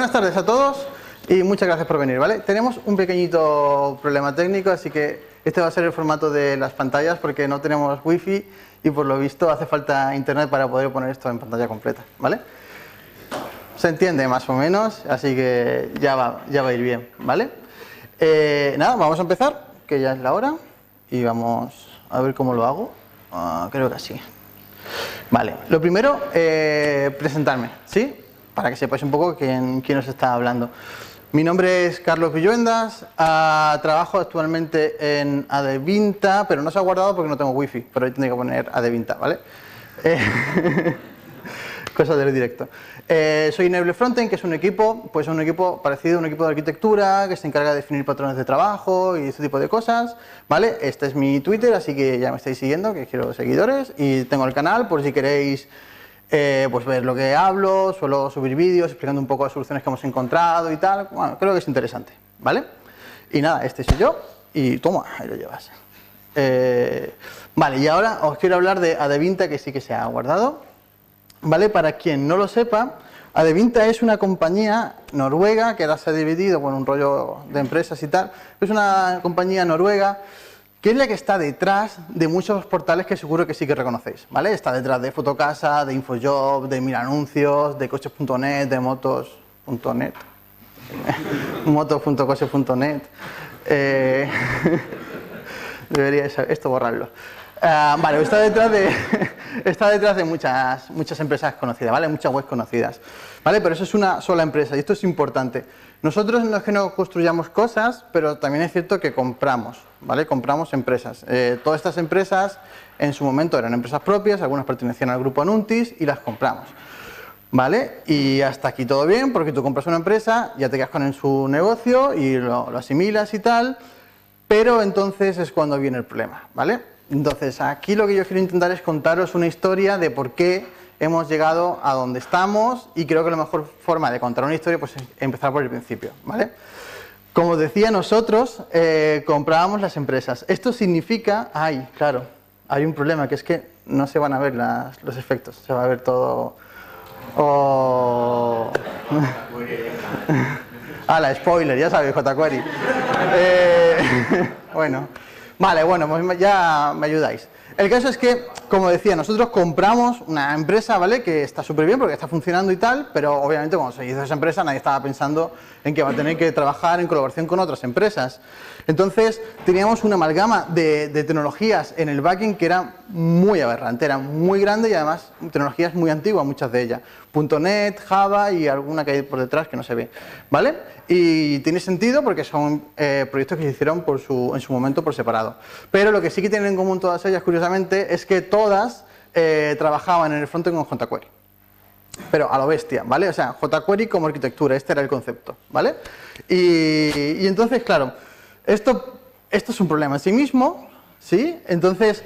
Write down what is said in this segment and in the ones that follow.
Buenas tardes a todos y muchas gracias por venir, ¿vale? Tenemos un pequeñito problema técnico, así que este va a ser el formato de las pantallas porque no tenemos wifi y por lo visto hace falta internet para poder poner esto en pantalla completa, ¿vale? Se entiende más o menos, así que ya va a ir bien, ¿vale? Nada, vamos a empezar, que ya es la hora y vamos a ver cómo lo hago. Creo que así. Vale, lo primero, presentarme, ¿sí? Para que sepáis un poco quién os está hablando. Mi nombre es Carlos Villuendas, trabajo actualmente en Adevinta, pero no se ha guardado porque no tengo wifi, pero ahí tendría que poner Adevinta, ¿vale? Cosas del directo. Soy Enable Frontend, que es un equipo parecido a un equipo de arquitectura que se encarga de definir patrones de trabajo y ese tipo de cosas, ¿vale? Este es mi Twitter, así que ya me estáis siguiendo, que quiero seguidores, y tengo el canal por si queréis pues ver lo que hablo, suelo subir vídeos explicando un poco las soluciones que hemos encontrado y tal. Bueno, creo que es interesante, ¿vale? Y nada, este soy yo y toma, ahí lo llevas. Vale, y ahora os quiero hablar de Adevinta, que sí que se ha guardado. ¿Vale? Para quien no lo sepa, Adevinta es una compañía noruega que ahora se ha dividido, bueno, un rollo de empresas y tal. Es una compañía noruega que es la que está detrás de muchos portales que seguro que sí que reconocéis, ¿vale? Está detrás de Fotocasa, de Infojob, de Mil Anuncios, de coches.net, de motos.net, motos.coches.net. Debería esto borrarlo. Vale, está detrás de muchas empresas conocidas, ¿vale? Muchas webs conocidas, ¿vale? Pero eso es una sola empresa y esto es importante. Nosotros no es que no construyamos cosas, pero también es cierto que compramos, ¿vale? Compramos empresas. Todas estas empresas en su momento eran empresas propias, algunas pertenecían al grupo Anuntis y las compramos, ¿vale? Y hasta aquí todo bien, porque tú compras una empresa, ya te quedas con su negocio y lo asimilas y tal, pero entonces es cuando viene el problema, ¿vale? Entonces, aquí lo que yo quiero intentar es contaros una historia de por qué hemos llegado a donde estamos y creo que la mejor forma de contar una historia pues, es empezar por el principio, ¿vale? Como decía, nosotros comprábamos las empresas. Esto significa... Ay, claro, hay un problema, que es que no se van a ver los efectos, se va a ver todo... Oh. La spoiler, ya sabéis, jQuery. Bueno... Vale, bueno, pues ya me ayudáis. El caso es que, como decía, nosotros compramos una empresa, ¿vale? Que está súper bien porque está funcionando y tal, pero obviamente cuando se hizo esa empresa nadie estaba pensando en que va a tener que trabajar en colaboración con otras empresas. Entonces, teníamos una amalgama de tecnologías en el backend que era muy aberrante, era muy grande y además tecnologías muy antiguas, muchas de ellas. .NET, Java y alguna que hay por detrás que no se ve, ¿vale? Y tiene sentido porque son proyectos que se hicieron en su momento por separado. Pero lo que sí que tienen en común todas ellas, curiosamente, es que todas trabajaban en el frontend con jQuery. Pero a lo bestia, ¿vale? O sea, jQuery como arquitectura, este era el concepto, ¿vale? Y entonces, claro, esto es un problema en sí mismo, ¿sí? Entonces,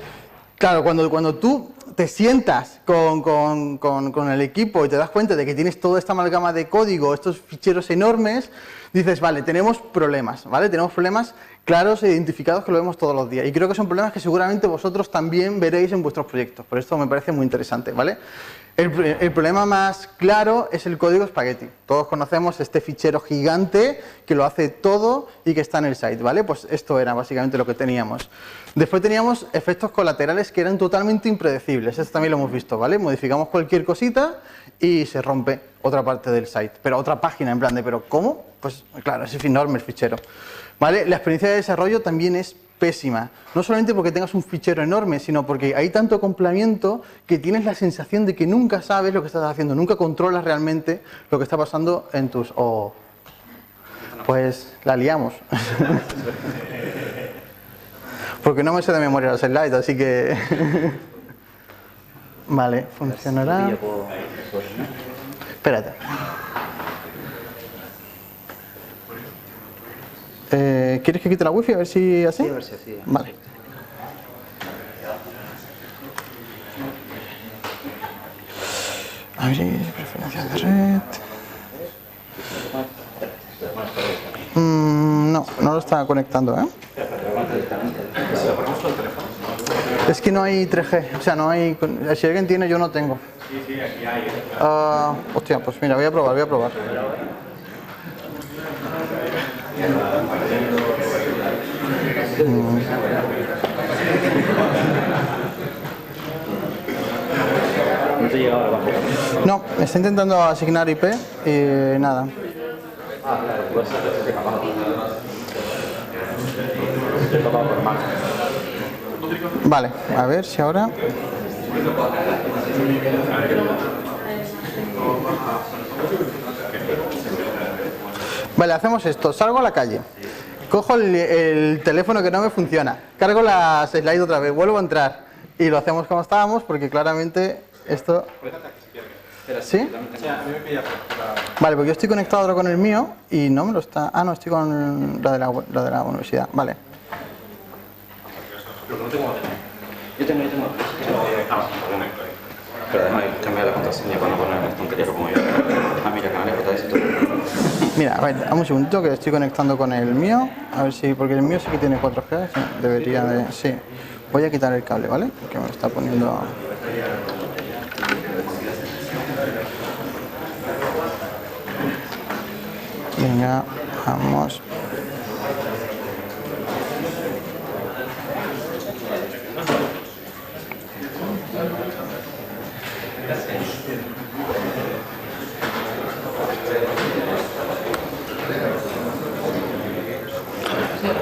claro, cuando tú te sientas con el equipo y te das cuenta de que tienes toda esta amalgama de código, estos ficheros enormes, dices, vale, tenemos problemas, ¿vale? Tenemos problemas claros e identificados que lo vemos todos los días. Y creo que son problemas que seguramente vosotros también veréis en vuestros proyectos. Por esto me parece muy interesante, ¿vale? El problema más claro es el código Spaghetti. Todos conocemos este fichero gigante que lo hace todo y que está en el site, ¿vale? Pues esto era básicamente lo que teníamos. Después teníamos efectos colaterales que eran totalmente impredecibles. Esto también lo hemos visto, ¿vale? Modificamos cualquier cosita y se rompe otra parte del site. Pero otra página, en plan de, ¿pero cómo? Pues claro, es enorme el fichero, ¿vale? La experiencia de desarrollo también es pésima. No solamente porque tengas un fichero enorme, sino porque hay tanto acoplamiento que tienes la sensación de que nunca sabes lo que estás haciendo, nunca controlas realmente lo que está pasando en tus... Pues la liamos. Porque no me sé de memoria los slides, así que... Vale, funcionará. Espérate. ¿Quieres que quite la wifi? A ver si así. Sí, a ver si así. Vale. Abrir preferencias de red. No lo está conectando, ¿eh? Es que no hay 3G, o sea, no hay... Si alguien tiene, yo no tengo. Sí, aquí hay. Hostia, pues mira, voy a probar. No te llega ahora abajo. No, está intentando asignar IP y nada. Ah, claro, pues se abajo. Estoy tocado por mano. Vale, a ver si ahora... Vale, hacemos esto. Salgo a la calle. Cojo el teléfono que no me funciona. Cargo las slides otra vez. Vuelvo a entrar. Y lo hacemos como estábamos porque claramente esto... ¿Sí? Vale, porque yo estoy conectado ahora con el mío y no me lo está... Ah, no, estoy con la de la universidad. Vale. Yo tengo. Pero además hay que cambiar la contraseña para no poner las tonterías como yo. Ah, mira, canales JS y todo. Mira, a ver, dame un segundito que estoy conectando con el mío. A ver si, porque el mío sí que tiene 4G. Sí, debería de... Sí. Voy a quitar el cable, ¿vale? Que me lo está poniendo... Venga, vamos.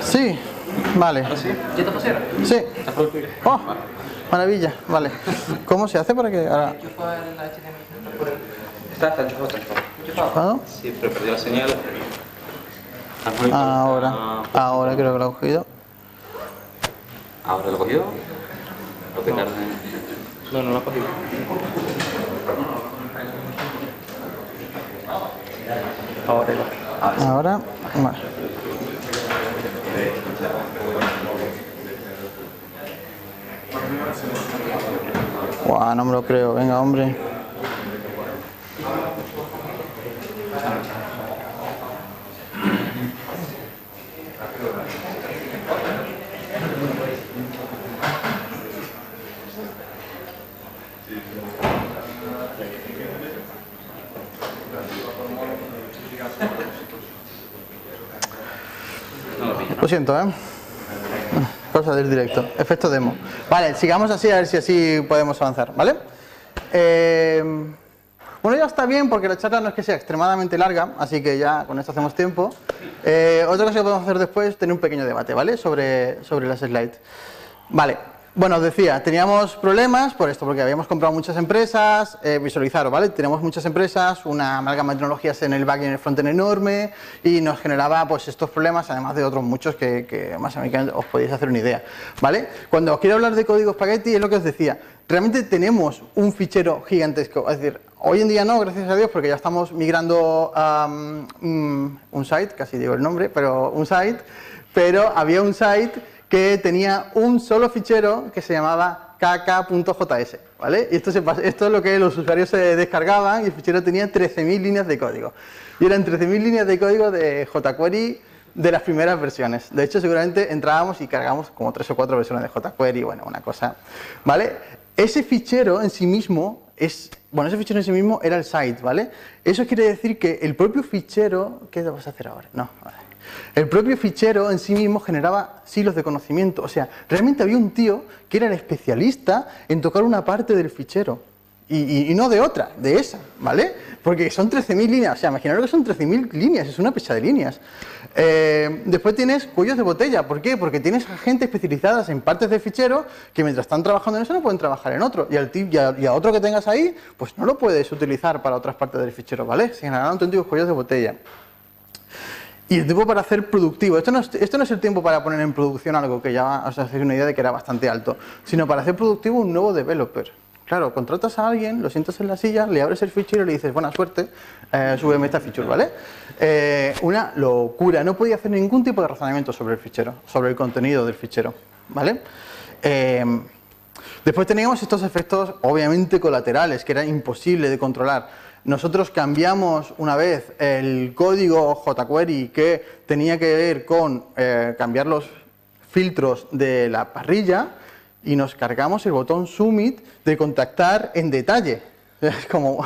Sí, vale. ¿Ya te pusieron? Sí. Oh, maravilla, vale. ¿Cómo se hace para que ahora... Está enchufado. ¿Enchufado? Sí, pero perdió la señal. Ahora creo que lo he cogido. ¿Ahora lo cogió? ¿Lo que tarde? No lo ha cogido. Ahora, vale. Guau, no me lo creo, venga, hombre. Lo siento, cosa del directo, efecto demo. Vale, sigamos así a ver si así podemos avanzar, ¿vale? Bueno, ya está bien porque la charla no es que sea extremadamente larga, así que ya con esto hacemos tiempo. Otra cosa que podemos hacer después es tener un pequeño debate, ¿vale? Sobre las slides. Vale. Bueno, os decía, teníamos problemas por esto, porque habíamos comprado muchas empresas, visualizaros, ¿vale? Teníamos muchas empresas, una amalgama de tecnologías en el back y en el frontend enorme y nos generaba pues estos problemas, además de otros muchos que más o menos os podéis hacer una idea, ¿vale? Cuando os quiero hablar de código espagueti es lo que os decía, realmente tenemos un fichero gigantesco, es decir, hoy en día no, gracias a Dios, porque ya estamos migrando a un site, casi digo el nombre, pero había un site que tenía un solo fichero que se llamaba kk.js, ¿vale? Y esto es lo que los usuarios se descargaban y el fichero tenía 13.000 líneas de código. Y eran 13.000 líneas de código de jQuery de las primeras versiones. De hecho, seguramente entrábamos y cargábamos como 3 o 4 versiones de jQuery, bueno, una cosa, ¿vale? Ese fichero en sí mismo era el site, ¿vale? Eso quiere decir que el propio fichero... ¿Qué vas a hacer ahora? No, vale. El propio fichero en sí mismo generaba silos de conocimiento. O sea, realmente había un tío que era el especialista en tocar una parte del fichero. Y no de otra, de esa, ¿vale? Porque son 13.000 líneas. O sea, imaginaros que son 13.000 líneas, es una pesa de líneas. Después tienes cuellos de botella. ¿Por qué? Porque tienes gente especializada en partes del fichero que mientras están trabajando en eso no pueden trabajar en otro. Y a otro que tengas ahí, pues no lo puedes utilizar para otras partes del fichero, ¿vale? Se generaron auténticos cuellos de botella. Y el tiempo para hacer productivo, esto no es el tiempo para poner en producción algo que ya os hacéis una idea de que era bastante alto, sino para hacer productivo un nuevo developer. Claro, contratas a alguien, lo sientas en la silla, le abres el fichero y le dices, buena suerte, súbeme esta feature, ¿vale? Una locura, no podía hacer ningún tipo de razonamiento sobre el fichero, sobre el contenido del fichero, ¿vale? Después teníamos estos efectos obviamente colaterales, que era imposible de controlar. Nosotros cambiamos una vez el código jQuery que tenía que ver con cambiar los filtros de la parrilla y nos cargamos el botón Submit de contactar en detalle. Es como,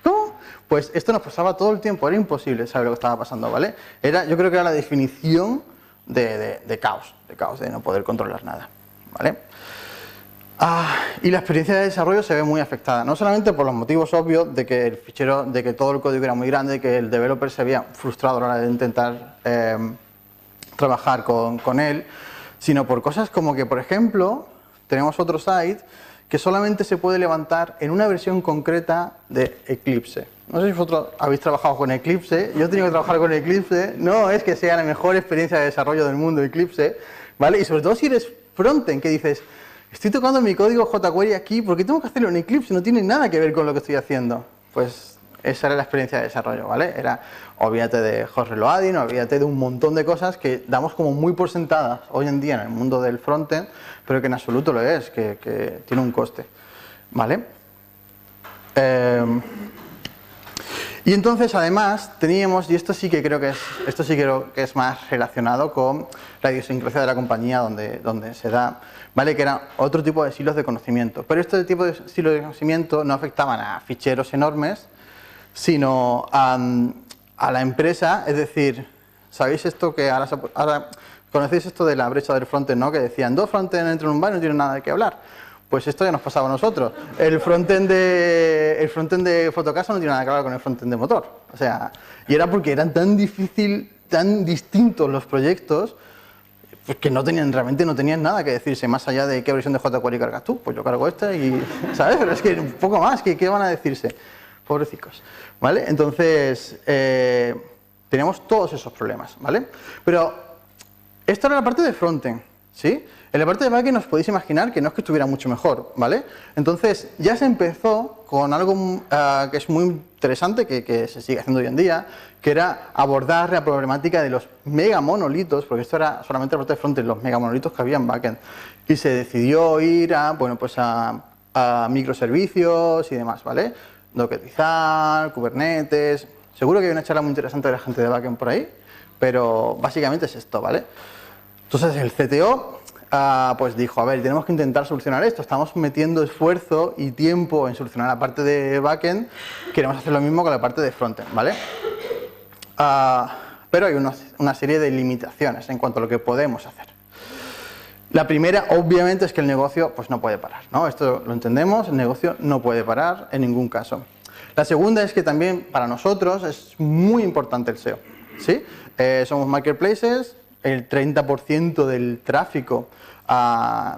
¿cómo? Pues esto nos pasaba todo el tiempo, era imposible saber lo que estaba pasando, ¿vale? Yo creo que era la definición de caos, de no poder controlar nada, ¿vale? Y la experiencia de desarrollo se ve muy afectada, no solamente por los motivos obvios de que el fichero, de que todo el código era muy grande, que el developer se veía frustrado a la hora de intentar trabajar con él, sino por cosas como que, por ejemplo, tenemos otro site que solamente se puede levantar en una versión concreta de Eclipse. No sé si vosotros habéis trabajado con Eclipse, yo he tenido que trabajar con Eclipse, no es que sea la mejor experiencia de desarrollo del mundo Eclipse, ¿vale? Y sobre todo si eres frontend, que dices, estoy tocando mi código jQuery aquí, ¿por qué tengo que hacerlo en Eclipse? No tiene nada que ver con lo que estoy haciendo. Pues esa era la experiencia de desarrollo, ¿vale? Era, olvídate de hot reloading, olvídate de un montón de cosas que damos como muy por sentadas hoy en día en el mundo del frontend, pero que en absoluto lo es, que tiene un coste, ¿vale? Y entonces, además, teníamos, y esto sí que creo que es más relacionado con la idiosincrasia de la compañía donde se da, ¿vale? Que era otro tipo de silos de conocimiento. Pero este tipo de silos de conocimiento no afectaban a ficheros enormes, sino a la empresa, es decir, ¿sabéis esto que ahora conocéis esto de la brecha del frontend, ¿no? Que decían, dos frontend entran en un bar y no tienen nada de qué hablar. Pues esto ya nos pasaba a nosotros. El frontend de Photocasa no tiene nada que ver con el frontend de motor. O sea, y era porque eran tan distintos los proyectos, pues que realmente no tenían nada que decirse, más allá de qué versión de jQuery cargas tú. Pues yo cargo esta y, ¿sabes? Pero es que un poco más, ¿qué van a decirse? Pobrecicos, ¿vale? Entonces, teníamos todos esos problemas, ¿vale? Pero esto era la parte de frontend, ¿sí? En la parte de backend os podéis imaginar que no es que estuviera mucho mejor, ¿vale? Entonces, ya se empezó con algo que es muy interesante, que se sigue haciendo hoy en día, que era abordar la problemática de los mega monolitos, porque esto era solamente la parte de frontend, los mega monolitos que había en backend. Y se decidió ir a microservicios y demás, ¿vale? Dockerizar, Kubernetes. Seguro que hay una charla muy interesante de la gente de backend por ahí, pero básicamente es esto, ¿vale? Entonces el CTO pues dijo, a ver, tenemos que intentar solucionar esto, estamos metiendo esfuerzo y tiempo en solucionar la parte de backend, queremos hacer lo mismo con la parte de frontend, ¿vale? Pero hay una serie de limitaciones en cuanto a lo que podemos hacer. La primera, obviamente, es que el negocio pues no puede parar, ¿no? Esto lo entendemos, el negocio no puede parar en ningún caso. La segunda es que también para nosotros es muy importante el SEO, ¿sí? Somos marketplaces, el 30% del tráfico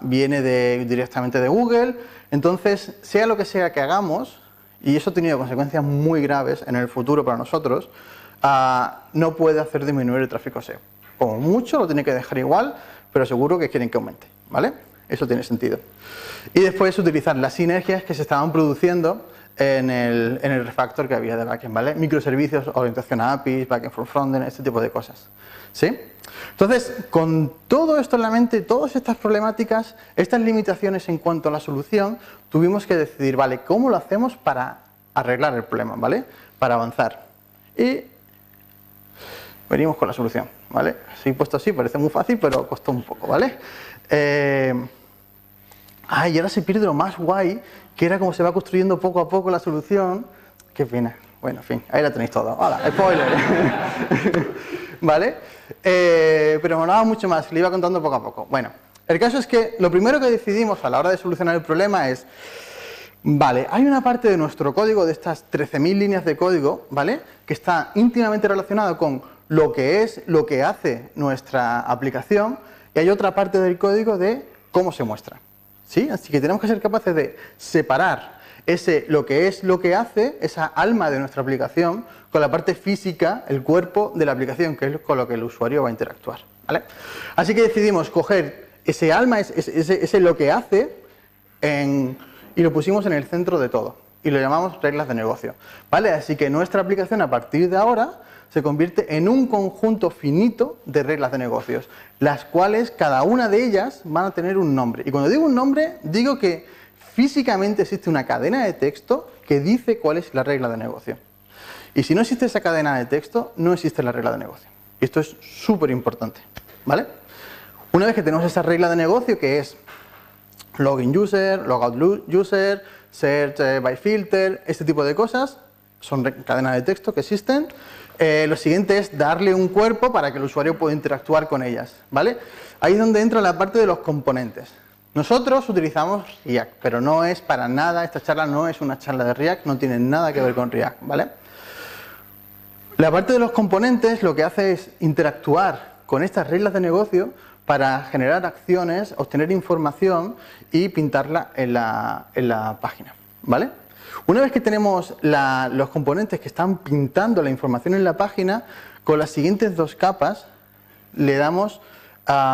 viene directamente de Google, entonces, sea lo que sea que hagamos, y eso ha tenido consecuencias muy graves en el futuro para nosotros, no puede hacer disminuir el tráfico SEO. Como mucho lo tiene que dejar igual, pero seguro que quieren que aumente, ¿vale? Eso tiene sentido. Y después utilizar las sinergias que se estaban produciendo en el refactor que había de backend, ¿vale? Microservicios, orientación a APIs, backend for frontend, este tipo de cosas, ¿sí? Entonces, con todo esto en la mente, todas estas problemáticas, estas limitaciones en cuanto a la solución, tuvimos que decidir, ¿vale? ¿Cómo lo hacemos para arreglar el problema, ¿vale? Para avanzar. Y venimos con la solución, ¿vale? Así puesto así, parece muy fácil, pero costó un poco, ¿vale? Y ahora se pierde lo más guay, que era como se va construyendo poco a poco la solución. Qué pena. Bueno, en fin, ahí la tenéis todo. ¡Hala! ¡Spoiler! ¿Vale? Pero me hablaba mucho más, le iba contando poco a poco. Bueno, el caso es que lo primero que decidimos a la hora de solucionar el problema es, vale, hay una parte de nuestro código, de estas 13.000 líneas de código, ¿vale? Que está íntimamente relacionado con lo que hace nuestra aplicación, y hay otra parte del código de cómo se muestra, ¿sí? Así que tenemos que ser capaces de separar lo que hace, esa alma de nuestra aplicación, con la parte física, el cuerpo de la aplicación, que es con lo que el usuario va a interactuar, ¿vale? Así que decidimos coger ese alma, ese lo que hace, y lo pusimos en el centro de todo, y lo llamamos reglas de negocio, ¿vale? Así que nuestra aplicación, a partir de ahora, se convierte en un conjunto finito de reglas de negocios, las cuales cada una de ellas van a tener un nombre. Y cuando digo un nombre, digo que físicamente existe una cadena de texto que dice cuál es la regla de negocio. Y si no existe esa cadena de texto, no existe la regla de negocio. Y esto es súper importante, ¿vale? Una vez que tenemos esa regla de negocio, que es login user, logout user, search by filter, este tipo de cosas, son cadenas de texto que existen. Lo siguiente es darle un cuerpo para que el usuario pueda interactuar con ellas, ¿vale? Ahí es donde entra la parte de los componentes. Nosotros utilizamos React, pero no es para nada, esta charla no es una charla de React, no tiene nada que ver con React, ¿vale? La parte de los componentes lo que hace es interactuar con estas reglas de negocio para generar acciones, obtener información y pintarla en la página, ¿vale? Una vez que tenemos los componentes que están pintando la información en la página, con las siguientes dos capas le damos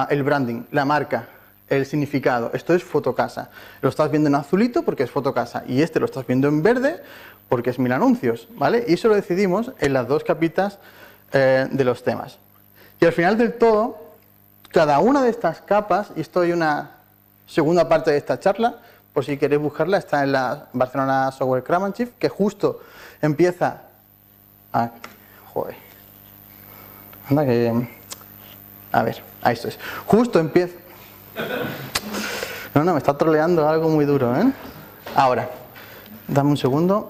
el branding, la marca, el significado. Esto es Fotocasa. Lo estás viendo en azulito porque es Fotocasa y este lo estás viendo en verde porque es 1000 anuncios, ¿vale? Y eso lo decidimos en las dos capitas de los temas. Y al final del todo, cada una de estas capas, y esto hay una segunda parte de esta charla, por si queréis buscarla, está en la Barcelona Software Craftsmanship, que justo empieza a... Joder. Anda que... A ver, ahí esto es. Justo empieza... No, me está troleando algo muy duro, ¿eh? Ahora, dame un segundo.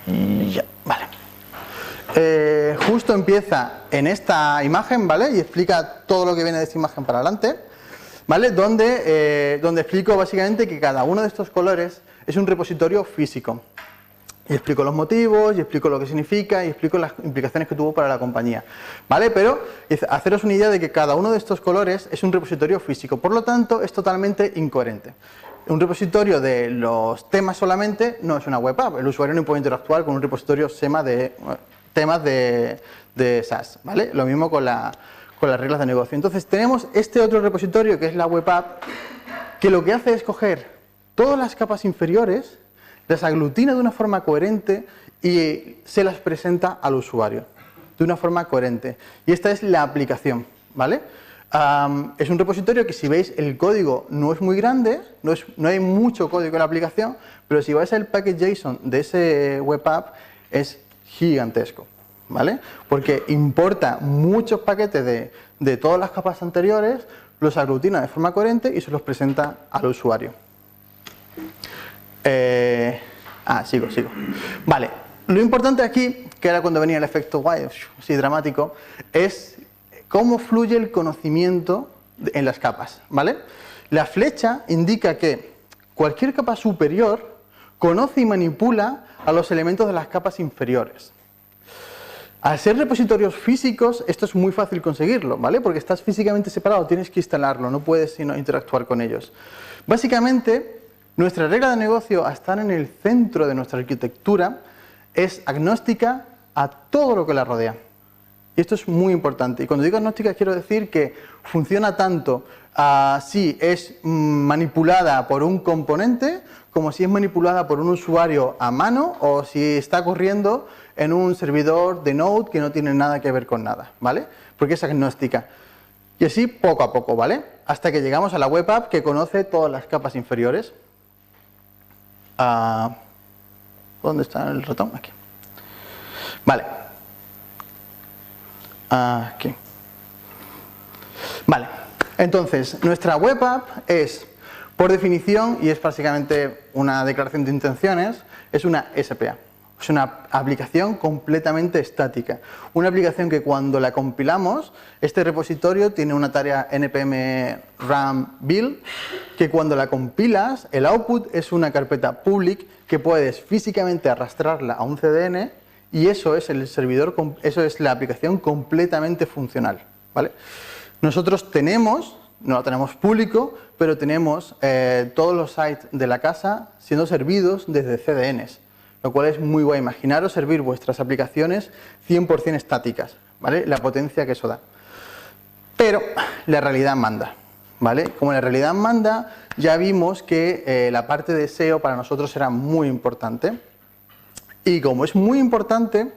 Y ya, vale. Justo empieza en esta imagen, ¿vale? Y explica todo lo que viene de esta imagen para adelante, ¿vale? Donde explico básicamente que cada uno de estos colores es un repositorio físico. Y explico los motivos, y explico lo que significa, y explico las implicaciones que tuvo para la compañía, ¿vale? Pero haceros una idea de que cada uno de estos colores es un repositorio físico, por lo tanto es totalmente incoherente. Un repositorio de los temas solamente no es una web app, el usuario no puede interactuar con un repositorio temas de SaaS, ¿vale? Lo mismo con las reglas de negocio. Entonces tenemos este otro repositorio que es la web app, que lo que hace es coger todas las capas inferiores, las aglutina de una forma coherente y se las presenta al usuario de una forma coherente. Y esta es la aplicación, ¿vale? Es un repositorio que, si veis, el código no es muy grande, no hay mucho código en la aplicación, pero si vais al package.json de ese web app es gigantesco, ¿vale? Porque importa muchos paquetes de todas las capas anteriores, los aglutina de forma coherente y se los presenta al usuario. Sigo. Vale, lo importante aquí, que era cuando venía el efecto guay, así dramático, es cómo fluye el conocimiento en las capas, ¿vale? La flecha indica que cualquier capa superior conoce y manipula a los elementos de las capas inferiores. Al ser repositorios físicos, esto es muy fácil conseguirlo, ¿vale? Porque estás físicamente separado, tienes que instalarlo, no puedes sino interactuar con ellos. Básicamente, nuestra regla de negocio, a estar en el centro de nuestra arquitectura, es agnóstica a todo lo que la rodea. Y esto es muy importante. Y cuando digo agnóstica quiero decir que funciona tanto si es manipulada por un componente, como si es manipulada por un usuario a mano o si está corriendo en un servidor de Node que no tiene nada que ver con nada, ¿vale? Porque es agnóstica. Y así poco a poco, ¿vale? Hasta que llegamos a la web app que conoce todas las capas inferiores. ¿Dónde está el ratón? Aquí. Vale. Aquí. Vale. Entonces, nuestra web app es, por definición, y es básicamente una declaración de intenciones, es una SPA. Es una aplicación completamente estática. Una aplicación que cuando la compilamos, este repositorio tiene una tarea npm run build, que cuando la compilas, el output es una carpeta public que puedes físicamente arrastrarla a un CDN y eso es el servidor, eso es la aplicación completamente funcional, ¿vale? Nosotros no lo tenemos público, pero tenemos todos los sites de la casa siendo servidos desde CDNs. Lo cual es muy guay. Imaginaros servir vuestras aplicaciones 100% estáticas, ¿vale? La potencia que eso da. Pero la realidad manda, ¿vale? Como la realidad manda, ya vimos que la parte de SEO para nosotros era muy importante. Y como es muy importante,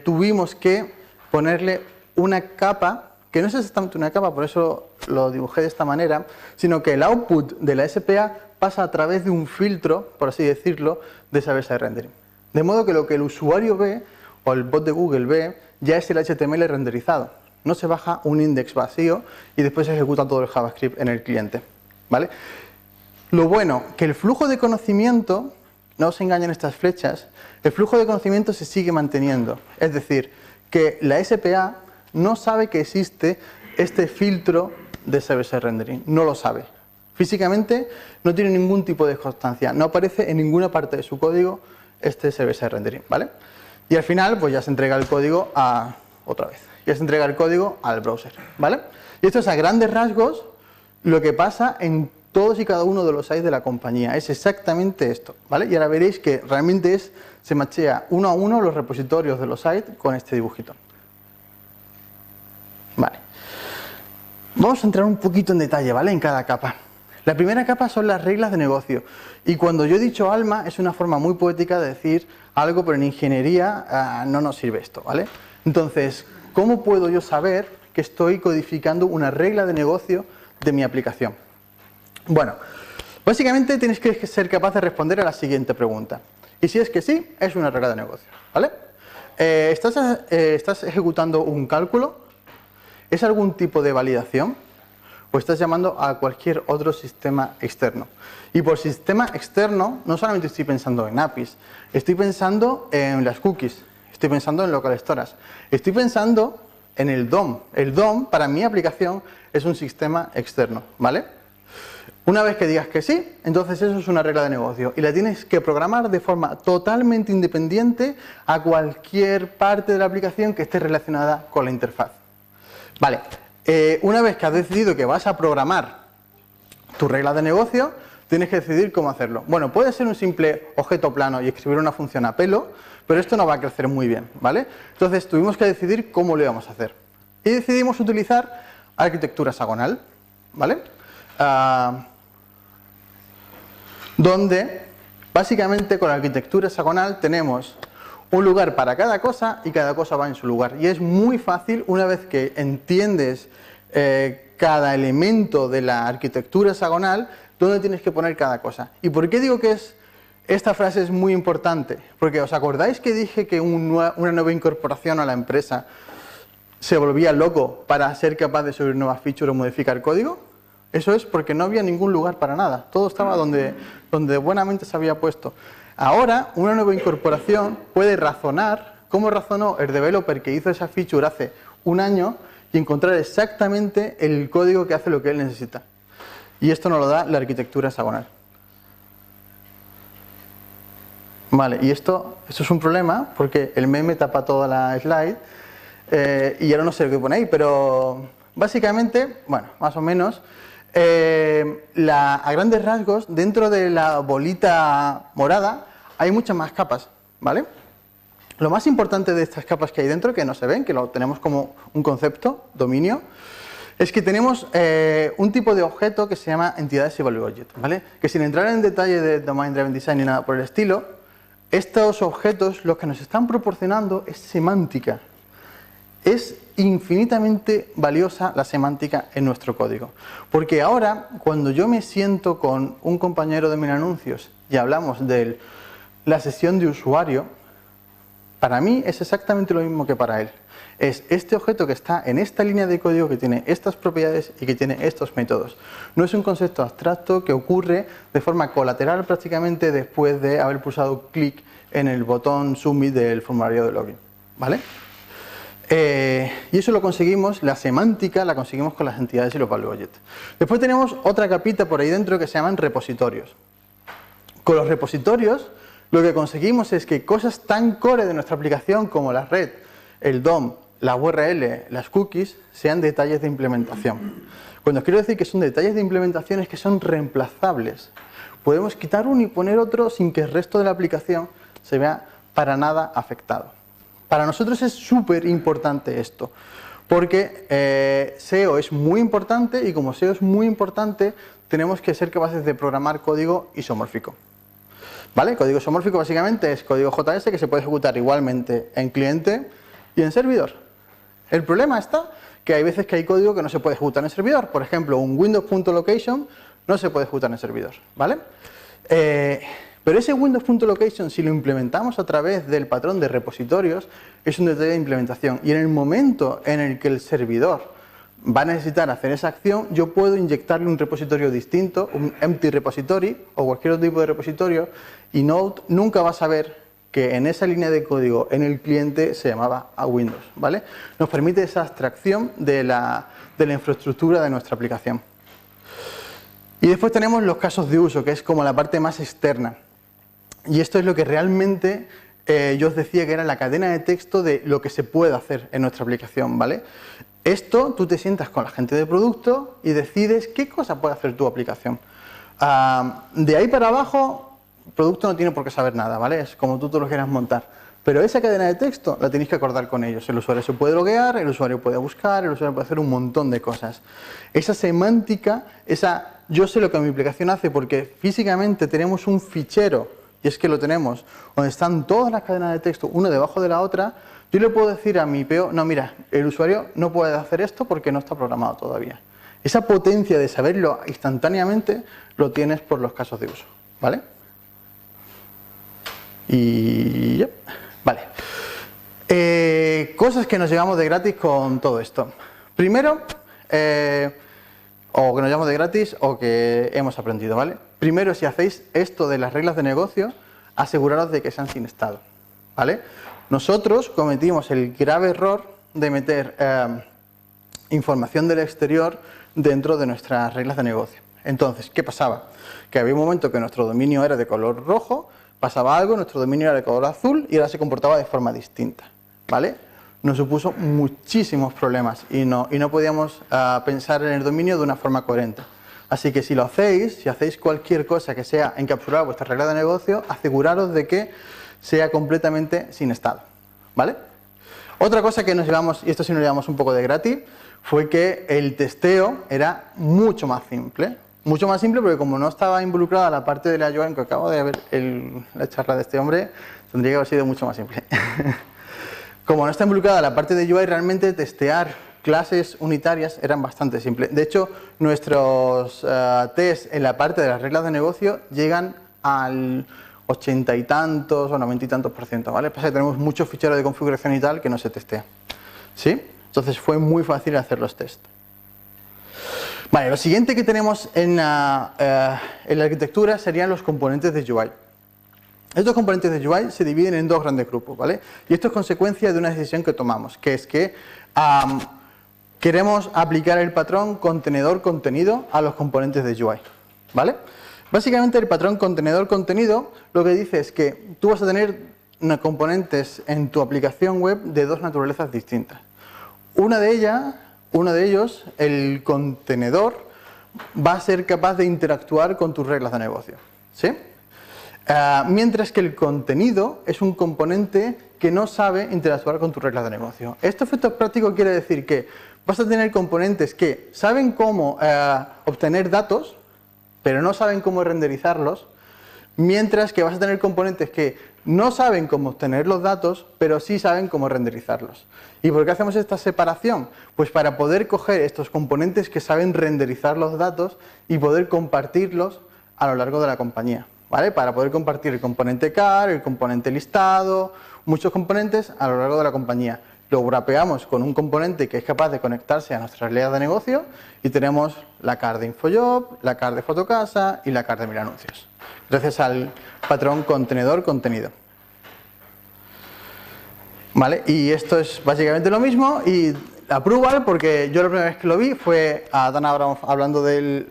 tuvimos que ponerle una capa, que no es exactamente una capa, por eso lo dibujé de esta manera, sino que el output de la SPA pasa a través de un filtro, por así decirlo, de server-side rendering. De modo que lo que el usuario ve, o el bot de Google ve, ya es el HTML renderizado. no se baja un index vacío y después se ejecuta todo el JavaScript en el cliente, ¿vale? Lo bueno, que el flujo de conocimiento, no os engañen estas flechas, el flujo de conocimiento se sigue manteniendo. Es decir, que la SPA no sabe que existe este filtro de server-side rendering, no lo sabe. Físicamente no tiene ningún tipo de constancia, no aparece en ninguna parte de su código este server-side rendering, ¿vale? Y al final, pues ya se entrega el código otra vez, ya se entrega el código al browser, ¿vale? Y esto es a grandes rasgos lo que pasa en todos y cada uno de los sites de la compañía, es exactamente esto, ¿vale? Y ahora veréis que realmente se machea uno a uno los repositorios de los sites con este dibujito. Vale. Vamos a entrar un poquito en detalle, ¿vale? En cada capa. La primera capa son las reglas de negocio. Y cuando yo he dicho ALMA es una forma muy poética de decir algo, pero en ingeniería no nos sirve esto, ¿vale? Entonces, ¿cómo puedo yo saber que estoy codificando una regla de negocio de mi aplicación? Bueno, básicamente tienes que ser capaz de responder a la siguiente pregunta. Y si es que sí, es una regla de negocio, ¿vale? ¿Estás ejecutando un cálculo? ¿Es algún tipo de validación? ¿O estás llamando a cualquier otro sistema externo? Y por sistema externo, no solamente estoy pensando en APIs, estoy pensando en las cookies, estoy pensando en local storage, estoy pensando en el DOM. El DOM, para mi aplicación, es un sistema externo, ¿vale? Una vez que digas que sí, entonces eso es una regla de negocio y la tienes que programar de forma totalmente independiente a cualquier parte de la aplicación que esté relacionada con la interfaz. Vale, una vez que has decidido que vas a programar tu regla de negocio, tienes que decidir cómo hacerlo. Bueno, puede ser un simple objeto plano y escribir una función a pelo, pero esto no va a crecer muy bien, ¿vale? Entonces tuvimos que decidir cómo lo íbamos a hacer. Y decidimos utilizar arquitectura hexagonal, ¿vale? Donde básicamente con la arquitectura hexagonal tenemos un lugar para cada cosa y cada cosa va en su lugar. Y es muy fácil, una vez que entiendes cada elemento de la arquitectura hexagonal, dónde tienes que poner cada cosa. ¿Y por qué digo que esta frase es muy importante? Porque ¿os acordáis que dije que una nueva incorporación a la empresa se volvía loco para ser capaz de subir nuevas features o modificar código? Eso es porque no había ningún lugar para nada. Todo estaba donde buenamente se había puesto. Ahora, una nueva incorporación puede razonar cómo razonó el developer que hizo esa feature hace un año y encontrar exactamente el código que hace lo que él necesita. Y esto nos lo da la arquitectura hexagonal. Vale, y esto es un problema porque el meme tapa toda la slide y ahora no sé lo que pone ahí, pero básicamente, bueno, más o menos, a grandes rasgos, dentro de la bolita morada hay muchas más capas, ¿vale? Lo más importante de estas capas que hay dentro, que no se ven, que lo tenemos como un concepto, dominio, es que tenemos un tipo de objeto que se llama entidades y value object, ¿vale? Que sin entrar en detalle de domain driven design ni nada por el estilo, estos objetos lo que nos están proporcionando es semántica. Es infinitamente valiosa la semántica en nuestro código. Porque ahora, cuando yo me siento con un compañero de Mil-Anuncios y hablamos de la sesión de usuario, para mí es exactamente lo mismo que para él. Es este objeto que está en esta línea de código que tiene estas propiedades y que tiene estos métodos. No es un concepto abstracto que ocurre de forma colateral prácticamente después de haber pulsado clic en el botón Submit del formulario de login, ¿vale? Y eso lo conseguimos, la semántica la conseguimos con las entidades y los value objects. Después tenemos otra capita por ahí dentro que se llaman repositorios. Con los repositorios lo que conseguimos es que cosas tan core de nuestra aplicación como la red, el DOM, la URL, las cookies, sean detalles de implementación. Cuando quiero decir que son detalles de implementación es que son reemplazables. Podemos quitar uno y poner otro sin que el resto de la aplicación se vea para nada afectado. Para nosotros es súper importante esto, porque SEO es muy importante y como SEO es muy importante, tenemos que ser capaces de programar código isomórfico. ¿Vale? Código isomórfico básicamente es código JS que se puede ejecutar igualmente en cliente y en servidor. El problema está que hay veces que hay código que no se puede ejecutar en servidor. Por ejemplo, un windows.location no se puede ejecutar en servidor, ¿vale? Pero ese Windows.location, si lo implementamos a través del patrón de repositorios, es un detalle de implementación. Y en el momento en el que el servidor va a necesitar hacer esa acción, yo puedo inyectarle un repositorio distinto, un empty repository o cualquier otro tipo de repositorio, y Node nunca va a saber que en esa línea de código en el cliente se llamaba a Windows, ¿vale? Nos permite esa abstracción de la infraestructura de nuestra aplicación. Y después tenemos los casos de uso, que es como la parte más externa. Y esto es lo que realmente yo os decía que era la cadena de texto de lo que se puede hacer en nuestra aplicación, ¿vale? Esto, tú te sientas con la gente de producto y decides qué cosa puede hacer tu aplicación. De ahí para abajo, el producto no tiene por qué saber nada, ¿vale? Es como tú te lo quieras montar. Pero esa cadena de texto la tenéis que acordar con ellos. El usuario se puede loguear, el usuario puede buscar, el usuario puede hacer un montón de cosas. Esa semántica, yo sé lo que mi aplicación hace porque físicamente tenemos un fichero, y es que lo tenemos, donde están todas las cadenas de texto, una debajo de la otra. Yo le puedo decir a mi PO, no, mira, el usuario no puede hacer esto porque no está programado todavía. Esa potencia de saberlo instantáneamente lo tienes por los casos de uso, ¿vale? Y ya, vale. Cosas que nos llevamos de gratis con todo esto. Primero, o que nos llevamos de gratis o que hemos aprendido, ¿vale? Primero, si hacéis esto de las reglas de negocio, aseguraros de que sean sin estado, ¿vale? Nosotros cometimos el grave error de meter información del exterior dentro de nuestras reglas de negocio. Entonces, ¿qué pasaba? Que había un momento que nuestro dominio era de color rojo, pasaba algo, nuestro dominio era de color azul y ahora se comportaba de forma distinta, ¿vale? Nos supuso muchísimos problemas y no podíamos pensar en el dominio de una forma coherente. Así que si lo hacéis, si hacéis cualquier cosa que sea encapsular vuestra regla de negocio, aseguraros de que sea completamente sin estado, ¿vale? Otra cosa que nos llevamos, y esto sí nos llevamos un poco de gratis, fue que el testeo era mucho más simple. Mucho más simple porque como no estaba involucrada la parte de la UI, que acabo de ver la charla de este hombre, tendría que haber sido mucho más simple. Como no está involucrada la parte de UI, realmente testear clases unitarias eran bastante simples. De hecho, nuestros tests en la parte de las reglas de negocio llegan al 80 y tantos o 90 y tantos %, ¿vale? Pasa que tenemos muchos ficheros de configuración y tal que no se testea, ¿sí? Entonces fue muy fácil hacer los tests. Vale, lo siguiente que tenemos en la arquitectura serían los componentes de UI. Estos componentes de UI se dividen en dos grandes grupos, ¿vale? Y esto es consecuencia de una decisión que tomamos, que es que queremos aplicar el patrón contenedor-contenido a los componentes de UI, ¿vale? Básicamente el patrón contenedor-contenido lo que dice es que tú vas a tener componentes en tu aplicación web de dos naturalezas distintas. Uno de ellos, el contenedor, va a ser capaz de interactuar con tus reglas de negocio, ¿sí? Mientras que el contenido es un componente que no sabe interactuar con tus reglas de negocio. Este efecto práctico quiere decir que vas a tener componentes que saben cómo obtener datos, pero no saben cómo renderizarlos, mientras que vas a tener componentes que no saben cómo obtener los datos, pero sí saben cómo renderizarlos. ¿Y por qué hacemos esta separación? Pues para poder coger estos componentes que saben renderizar los datos y poder compartirlos a lo largo de la compañía, ¿vale? Para poder compartir el componente car, el componente listado, muchos componentes a lo largo de la compañía. Lo wrapeamos con un componente que es capaz de conectarse a nuestras reglas de negocio y tenemos la car de InfoJob, la car de Fotocasa y la car de Mil Anuncios, gracias al patrón contenedor-contenido. ¿Vale? Y esto es básicamente lo mismo y Approval, porque yo la primera vez que lo vi fue a Dan Abramoff hablando del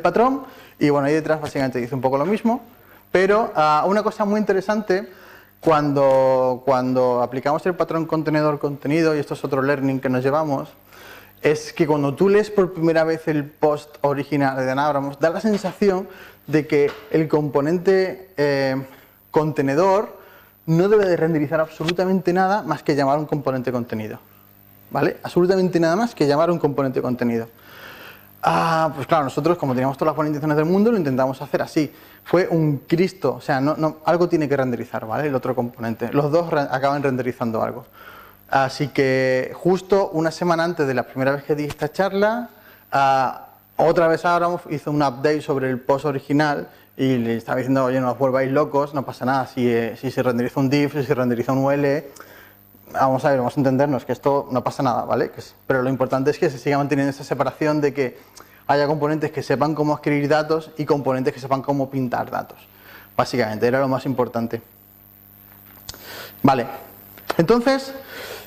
patrón y bueno, ahí detrás básicamente dice un poco lo mismo, pero una cosa muy interesante cuando aplicamos el patrón contenedor-contenido, y esto es otro learning que nos llevamos, es que cuando tú lees por primera vez el post original de Dan Abramoff, da la sensación de que el componente contenedor no debe de renderizar absolutamente nada más que llamar un componente contenido, ¿vale? Absolutamente nada más que llamar un componente contenido. Pues claro, nosotros como teníamos todas las buenas intenciones del mundo lo intentamos hacer así. Fue un Cristo, o sea, algo tiene que renderizar, ¿vale? El otro componente. Los dos acaban renderizando algo. Así que justo una semana antes de la primera vez que di esta charla, otra vez Abramoff hizo un update sobre el post original y le estaba diciendo, oye, no os volváis locos, no pasa nada, si se renderiza un div, si se renderiza un UL, vamos a ver, vamos a entendernos que esto no pasa nada, ¿vale? Pero lo importante es que se siga manteniendo esa separación de que haya componentes que sepan cómo escribir datos y componentes que sepan cómo pintar datos. Básicamente, era lo más importante. Vale, entonces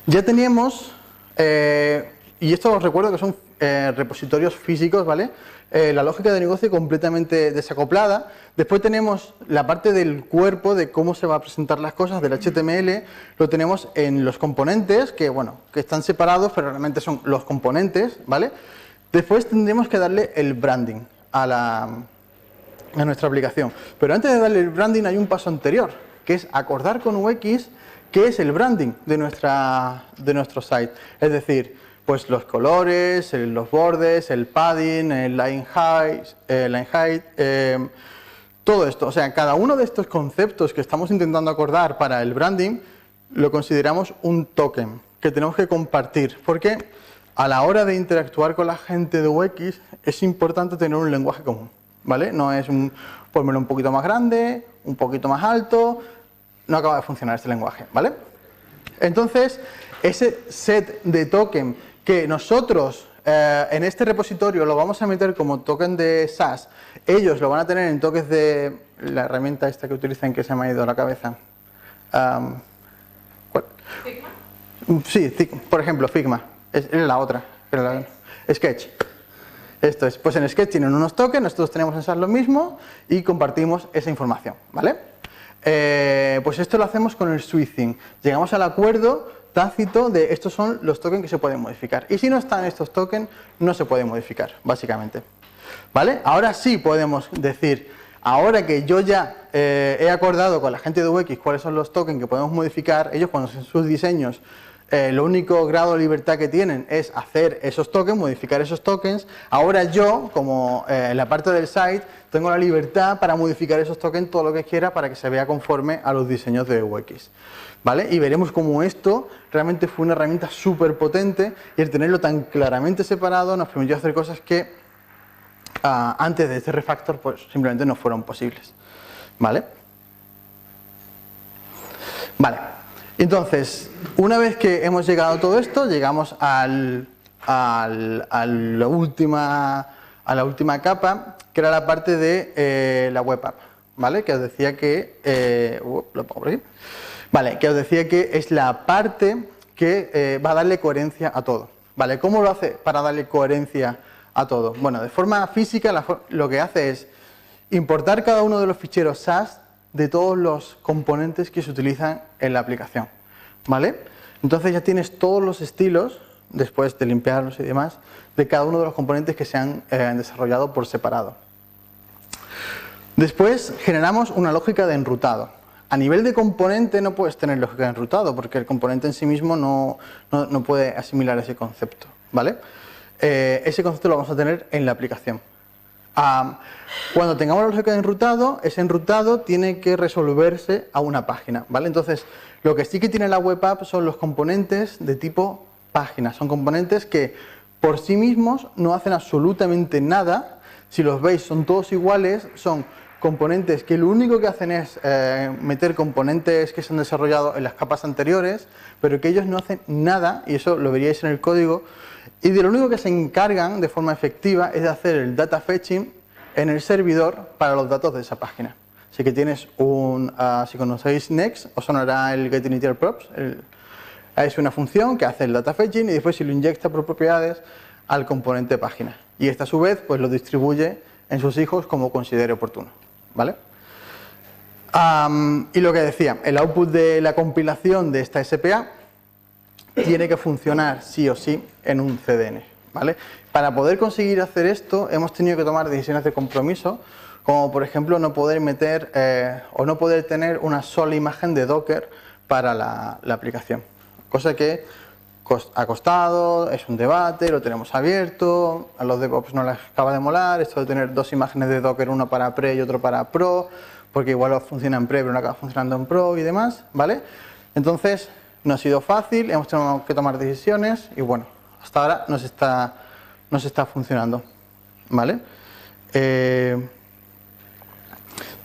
ya teníamos, y esto os recuerdo que son repositorios físicos, ¿vale? La lógica de negocio completamente desacoplada. Después tenemos la parte del cuerpo, de cómo se va a presentar las cosas, del HTML, lo tenemos en los componentes, que bueno, que están separados, pero realmente son los componentes, ¿vale? Después tendremos que darle el branding a nuestra aplicación. Pero antes de darle el branding hay un paso anterior, que es acordar con UX qué es el branding de nuestro site. Es decir, pues los colores, los bordes, el padding, el line height, todo esto. O sea, cada uno de estos conceptos que estamos intentando acordar para el branding lo consideramos un token que tenemos que compartir, porque a la hora de interactuar con la gente de UX es importante tener un lenguaje común, ¿vale? No es ponmelo un poquito más grande, un poquito más alto, no acaba de funcionar este lenguaje, ¿vale? Entonces, ese set de token que nosotros en este repositorio lo vamos a meter como token de SAS, ellos lo van a tener en tokens de la herramienta esta que utilizan que se me ha ido a la cabeza. ¿Cuál? ¿Figma? Sí, por ejemplo, Figma. Es la otra. Sketch. Esto es. Pues en Sketch tienen unos tokens, nosotros tenemos en SAS lo mismo y compartimos esa información, ¿vale? Pues esto lo hacemos con el switching. Llegamos al acuerdo tácito de estos son los tokens que se pueden modificar. Y si no están estos tokens, no se pueden modificar, básicamente. ¿Vale? Ahora sí podemos decir, ahora que yo ya he acordado con la gente de UX cuáles son los tokens que podemos modificar, ellos cuando hacen sus diseños, lo único grado de libertad que tienen es hacer esos tokens, modificar esos tokens. Ahora yo, como en la parte del site, tengo la libertad para modificar esos tokens todo lo que quiera para que se vea conforme a los diseños de UX. ¿Vale? Y veremos cómo esto realmente fue una herramienta súper potente y el tenerlo tan claramente separado nos permitió hacer cosas que antes de este refactor pues simplemente no fueron posibles. ¿Vale? Vale. Entonces, una vez que hemos llegado a todo esto, llegamos a la última capa, que era la parte de la web app, ¿vale? Que os decía que... lo pongo por aquí. Vale, que os decía que es la parte que va a darle coherencia a todo. Vale, ¿cómo lo hace para darle coherencia a todo? Bueno, de forma física lo que hace es importar cada uno de los ficheros SAS de todos los componentes que se utilizan en la aplicación. ¿Vale? Entonces ya tienes todos los estilos, después de limpiarlos y demás, de cada uno de los componentes que se han desarrollado por separado. Después generamos una lógica de enrutado. A nivel de componente no puedes tener lógica de enrutado porque el componente en sí mismo no puede asimilar ese concepto, ¿vale? Ese concepto lo vamos a tener en la aplicación. Cuando tengamos la lógica de enrutado, ese enrutado tiene que resolverse a una página, ¿vale? Entonces, lo que sí que tiene la web app son los componentes de tipo página. Son componentes que por sí mismos no hacen absolutamente nada. Si los veis, son todos iguales, son componentes que lo único que hacen es meter componentes que se han desarrollado en las capas anteriores, pero que ellos no hacen nada, y eso lo veríais en el código, y de lo único que se encargan de forma efectiva es de hacer el data fetching en el servidor para los datos de esa página. Así que tienes si conocéis Next, os sonará el getInitialProps, es una función que hace el data fetching y después si lo inyecta por propiedades al componente página. Y esta a su vez pues lo distribuye en sus hijos como considere oportuno. ¿Vale? Y lo que decía, el output de la compilación de esta SPA tiene que funcionar sí o sí en un CDN, ¿vale? Para poder conseguir hacer esto hemos tenido que tomar decisiones de compromiso, como por ejemplo no poder meter o no poder tener una sola imagen de Docker para la aplicación, cosa que ha costado, es un debate, lo tenemos abierto, a los DevOps no les acaba de molar esto de tener dos imágenes de Docker, uno para Pre y otro para Pro, porque igual funciona en Pre pero no acaba funcionando en Pro y demás, ¿vale? Entonces no ha sido fácil, hemos tenido que tomar decisiones y bueno, hasta ahora nos está funcionando, ¿vale?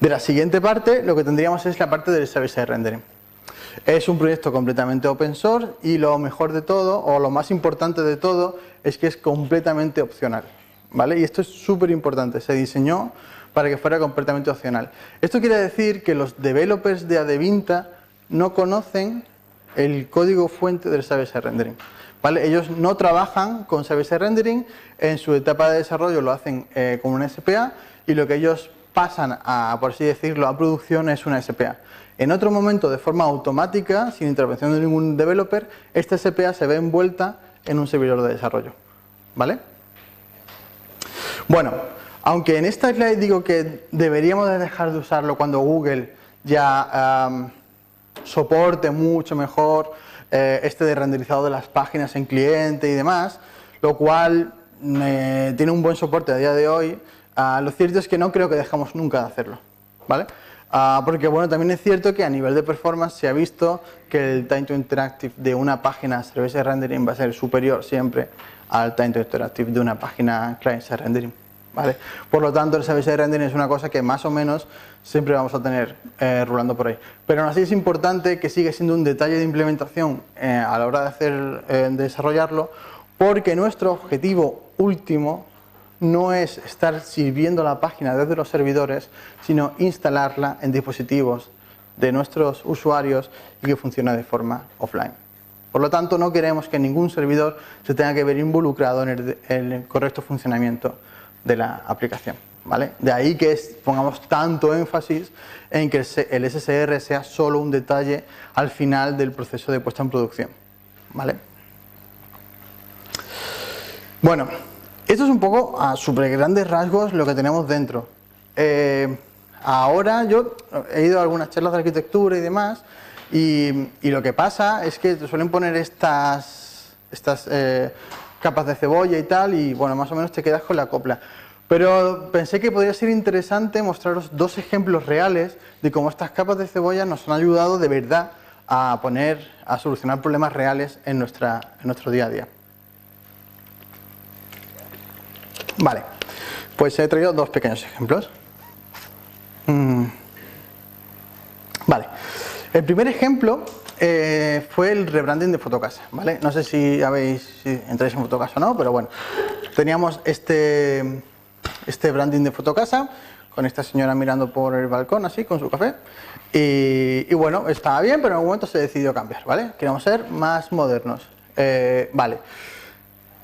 De la siguiente parte, lo que tendríamos es la parte del server-side rendering. Es un proyecto completamente open source y lo mejor de todo, o lo más importante de todo, es que es completamente opcional, ¿vale? Y esto es súper importante, se diseñó para que fuera completamente opcional. Esto quiere decir que los developers de Adevinta no conocen el código fuente del server-side rendering, ¿vale? Ellos no trabajan con server-side rendering, en su etapa de desarrollo lo hacen con una SPA y lo que ellos pasan a, por así decirlo, a producción es una SPA. En otro momento, de forma automática, sin intervención de ningún developer, esta SPA se ve envuelta en un servidor de desarrollo, ¿vale? Bueno, aunque en esta slide digo que deberíamos de dejar de usarlo cuando Google ya soporte mucho mejor este de renderizado de las páginas en cliente y demás, lo cual tiene un buen soporte a día de hoy, lo cierto es que no creo que dejemos nunca de hacerlo, ¿vale? Porque bueno, también es cierto que a nivel de performance se ha visto que el time to interactive de una página server-side rendering va a ser superior siempre al time to interactive de una página client-side rendering, ¿vale? Por lo tanto, el server-side rendering es una cosa que más o menos siempre vamos a tener rulando por ahí. Pero aún así es importante que siga siendo un detalle de implementación a la hora de desarrollarlo, porque nuestro objetivo último no es estar sirviendo la página desde los servidores, sino instalarla en dispositivos de nuestros usuarios y que funcione de forma offline. Por lo tanto, no queremos que ningún servidor se tenga que ver involucrado en el correcto funcionamiento de la aplicación, ¿vale? De ahí que pongamos tanto énfasis en que el SSR sea solo un detalle al final del proceso de puesta en producción, ¿vale? Bueno, esto es un poco a súper grandes rasgos lo que tenemos dentro. Ahora yo he ido a algunas charlas de arquitectura y demás y lo que pasa es que te suelen poner estas capas de cebolla y tal y bueno, más o menos te quedas con la copla. Pero pensé que podría ser interesante mostraros dos ejemplos reales de cómo estas capas de cebolla nos han ayudado de verdad a solucionar problemas reales en nuestro día a día. Vale, pues he traído dos pequeños ejemplos. Vale, el primer ejemplo fue el rebranding de Fotocasa, ¿vale? No sé si entráis en Fotocasa o no, pero bueno, teníamos este branding de Fotocasa con esta señora mirando por el balcón así con su café y bueno, estaba bien, pero en algún momento se decidió cambiar, ¿vale? Queríamos ser más modernos. Vale.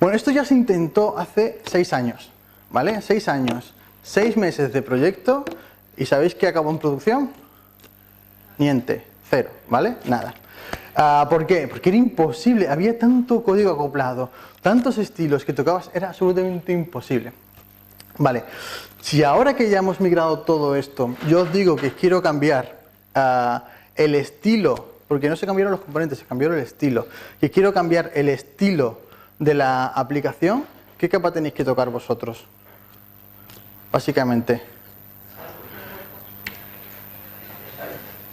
Bueno, esto ya se intentó hace 6 años, ¿vale? 6 años, 6 meses de proyecto y ¿sabéis qué acabó en producción? Niente, cero, ¿vale? Nada. ¿Por qué? Porque era imposible, había tanto código acoplado, tantos estilos que tocabas, era absolutamente imposible. Vale, si ahora que ya hemos migrado todo esto, yo os digo que quiero cambiar el estilo, porque no se cambiaron los componentes, se cambió el estilo, que quiero cambiar el estilo de la aplicación, ¿qué capa tenéis que tocar vosotros? Básicamente.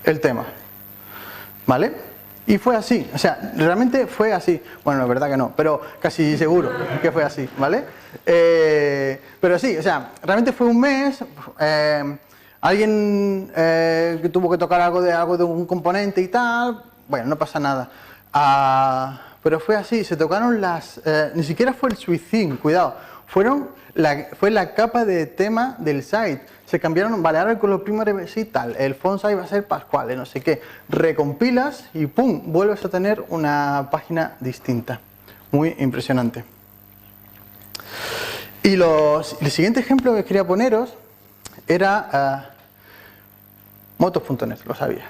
El tema. ¿Vale? Y fue así, o sea, realmente fue así. Bueno, la verdad que no, pero casi seguro que fue así, ¿vale? Pero sí, o sea, realmente fue un mes, alguien que tuvo que tocar algo de un componente y tal, bueno, no pasa nada. Pero fue así, se tocaron ni siquiera fue el switch theme, cuidado, fue la capa de tema del site. Se cambiaron, vale, ahora el color primario y tal, el font size va a ser Pascual, no sé qué. Recompilas y pum, vuelves a tener una página distinta. Muy impresionante. Y el siguiente ejemplo que quería poneros era motos.net, lo sabía.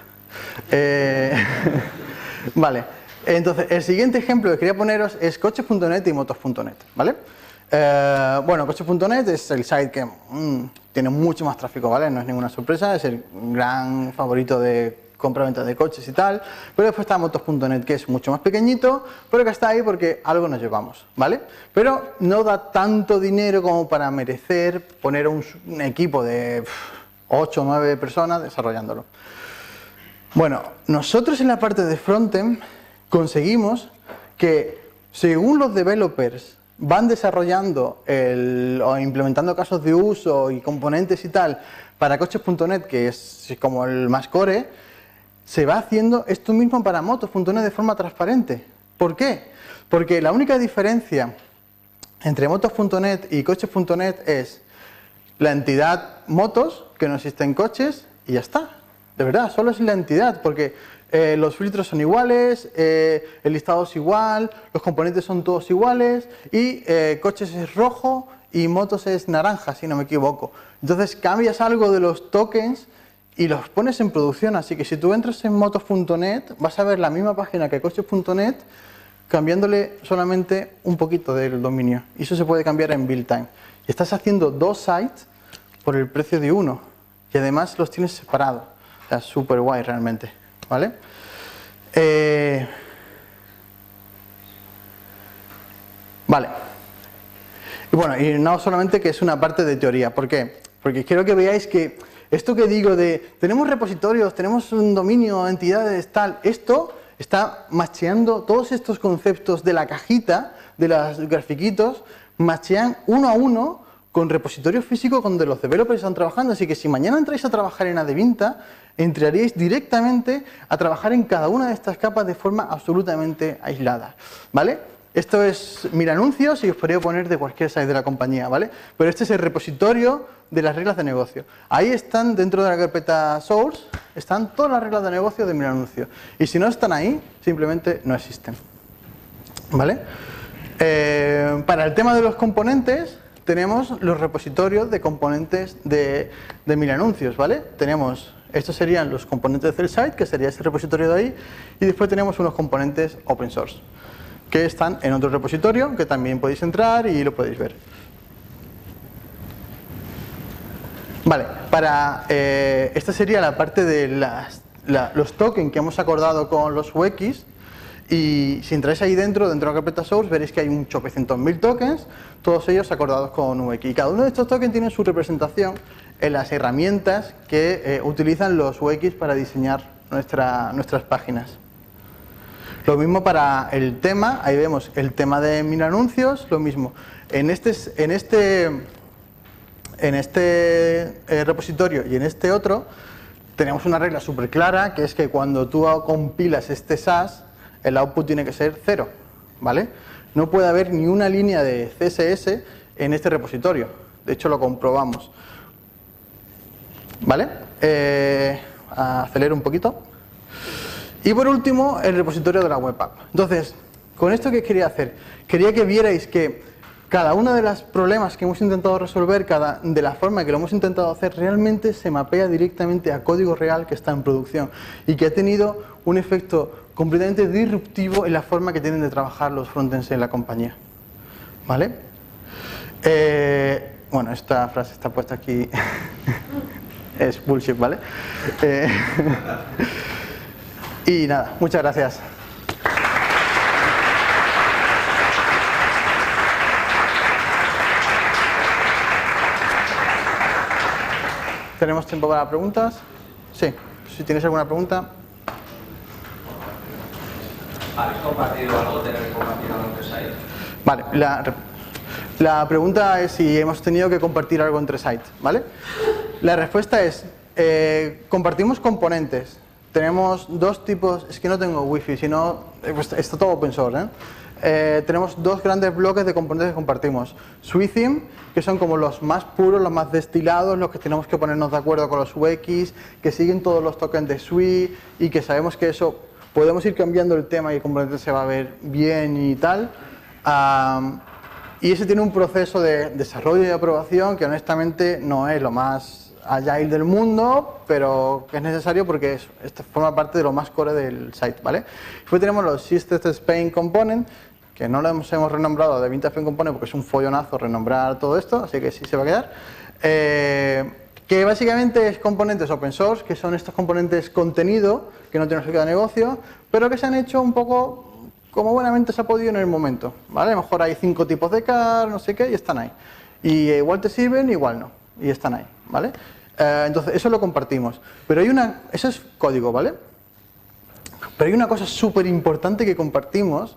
Vale. Entonces, el siguiente ejemplo que quería poneros es coches.net y motos.net, ¿vale? Bueno, coches.net es el site que tiene mucho más tráfico, ¿vale? No es ninguna sorpresa, es el gran favorito de compra-venta de coches y tal, pero después está motos.net, que es mucho más pequeñito, pero que está ahí porque algo nos llevamos, ¿vale? Pero no da tanto dinero como para merecer poner un equipo de 8 o 9 personas desarrollándolo. Bueno, nosotros en la parte de frontend conseguimos que, según los developers van desarrollando o implementando casos de uso y componentes y tal para coches.net, que es como el más core, se va haciendo esto mismo para motos.net de forma transparente. ¿Por qué? Porque la única diferencia entre motos.net y coches.net es la entidad motos, que no existen coches, y ya está. De verdad, solo es la entidad, porque los filtros son iguales, el listado es igual, los componentes son todos iguales, y coches es rojo y motos es naranja, si no me equivoco. Entonces cambias algo de los tokens y los pones en producción, así que si tú entras en motos.net vas a ver la misma página que coches.net, cambiándole solamente un poquito del dominio. Y eso se puede cambiar en build time. Y estás haciendo 2 sites por el precio de uno. Y además los tienes separados. O sea, súper guay realmente. ¿Vale? Vale. Y bueno, y no solamente que es una parte de teoría. ¿Por qué? Porque quiero que veáis que esto que digo de tenemos repositorios, tenemos un dominio, entidades, tal, esto está macheando todos estos conceptos de la cajita, de los grafiquitos, machean uno a uno con repositorios físicos donde los developers están trabajando. Así que si mañana entráis a trabajar en Adevinta, entraríais directamente a trabajar en cada una de estas capas de forma absolutamente aislada, ¿vale? Esto es Mil Anuncios y os podría poner de cualquier site de la compañía, ¿vale? Pero este es el repositorio de las reglas de negocio. Ahí están, dentro de la carpeta Source, están todas las reglas de negocio de Mil Anuncios. Y si no están ahí, simplemente no existen, ¿vale? Para el tema de los componentes, tenemos los repositorios de componentes de Mil Anuncios, ¿vale? Tenemos, estos serían los componentes del site, que sería ese repositorio de ahí, y después tenemos unos componentes open source, que están en otro repositorio, que también podéis entrar y lo podéis ver. Vale, esta sería la parte de los tokens que hemos acordado con los UX. Y si entráis ahí dentro de la carpeta source, veréis que hay un chopecientos mil tokens, todos ellos acordados con UX. Y cada uno de estos tokens tiene su representación en las herramientas que utilizan los UX para diseñar nuestras páginas. Lo mismo para el tema, ahí vemos el tema de Mil Anuncios, lo mismo. En este repositorio y en este otro tenemos una regla súper clara, que es que cuando tú compilas este SAS, el output tiene que ser 0, ¿vale? No puede haber ni una línea de CSS en este repositorio. De hecho, lo comprobamos. ¿Vale? Acelero un poquito. Y por último, el repositorio de la web app. Entonces, ¿con esto qué quería hacer? Quería que vierais que cada uno de los problemas que hemos intentado resolver, de la forma que lo hemos intentado hacer, realmente se mapea directamente a código real que está en producción y que ha tenido un efecto completamente disruptivo en la forma que tienen de trabajar los frontends en la compañía. ¿Vale? Bueno, esta frase está puesta aquí. Es bullshit, ¿vale? Y nada, muchas gracias. ¿Tenemos tiempo para preguntas? Sí, si tienes alguna pregunta. ¿Habéis compartido algo? ¿Tenéis compartido algo entre sites? Vale, la pregunta es si hemos tenido que compartir algo entre sites, ¿vale? La respuesta es, compartimos componentes. Tenemos dos tipos, es que no tengo wifi, sino pues está todo open source, tenemos dos grandes bloques de componentes que compartimos. SweTheme, que son como los más puros, los más destilados, los que tenemos que ponernos de acuerdo con los UX, que siguen todos los tokens de Sui y que sabemos que eso podemos ir cambiando el tema y el componente se va a ver bien y tal. Y ese tiene un proceso de desarrollo y aprobación que honestamente no es lo más agile del mundo, pero que es necesario porque esto forma parte de lo más core del site, ¿vale? Después tenemos los System Spain Component, que no lo hemos renombrado de Adevinta Spain Component porque es un follonazo renombrar todo esto, así que sí se va a quedar. Que básicamente es componentes open source, que son estos componentes contenido, que no tienen lógica de negocio, pero que se han hecho un poco como buenamente se ha podido en el momento, ¿vale? A lo mejor hay 5 tipos de car, no sé qué, y están ahí. Y igual te sirven, igual no, y están ahí, ¿vale? Entonces, eso lo compartimos. Pero eso es código, ¿vale? Pero hay una cosa súper importante que compartimos,